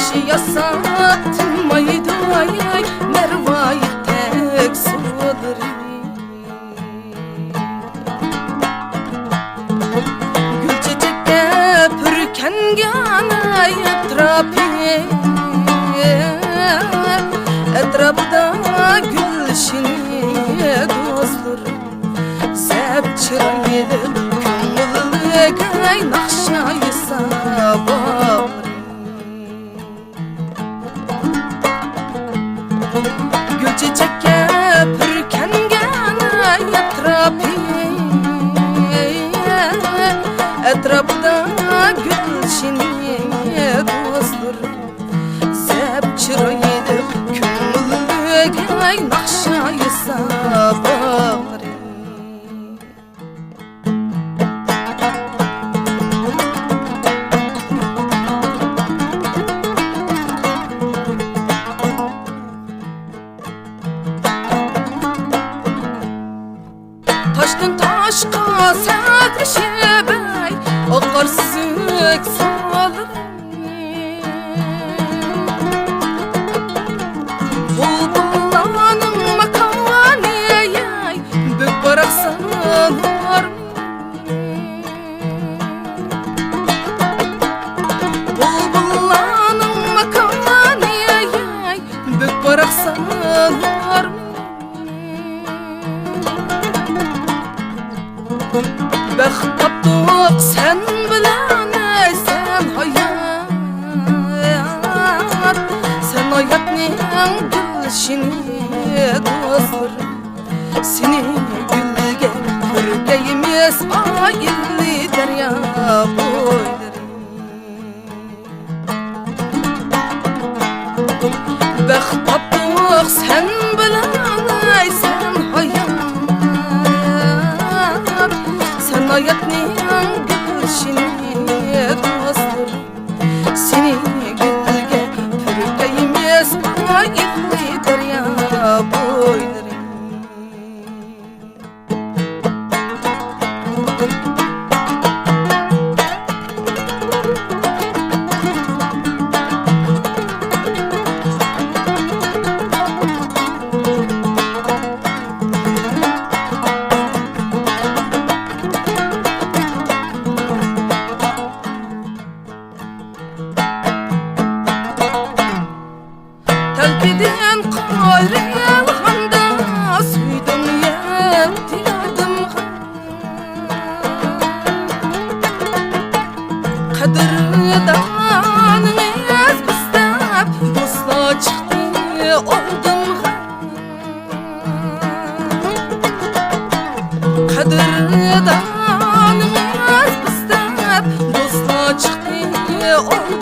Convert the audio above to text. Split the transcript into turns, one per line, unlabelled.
yaşayasatmaydı ay Merva'yı tek sodur. Gül çiçekte pürkengana etrafıda gülşini dostur. Zep çıraydı köngülü gay nakşayı sabah. Gül çiçekte pürkengana etrafıda gülşini dostur. Zep çıraydı köngülü gay nakşayı sabah. Taştın taşqa sakrışebey Aqarsık salır Bulbullanın makaniyey Bök barak sanar Bulbullanın makaniyey Bök barak sanar Bəxt tapdıq sen bilen sen hayat Sen hayatning gülşini dostur. Seni gülge pürgeyimiz ayilli derya boyları Bəxt tapdıq sen bilen sen hayat Sen hayatning gülşini dostur. Seni gülge pürgeyimiz ayilli derya boyları Telkiden qayriyal xanda suydum yettirdim Qadırdan ez bizden dostla çıktı oldum Qadırdan ez bizden dostla çıktı oldum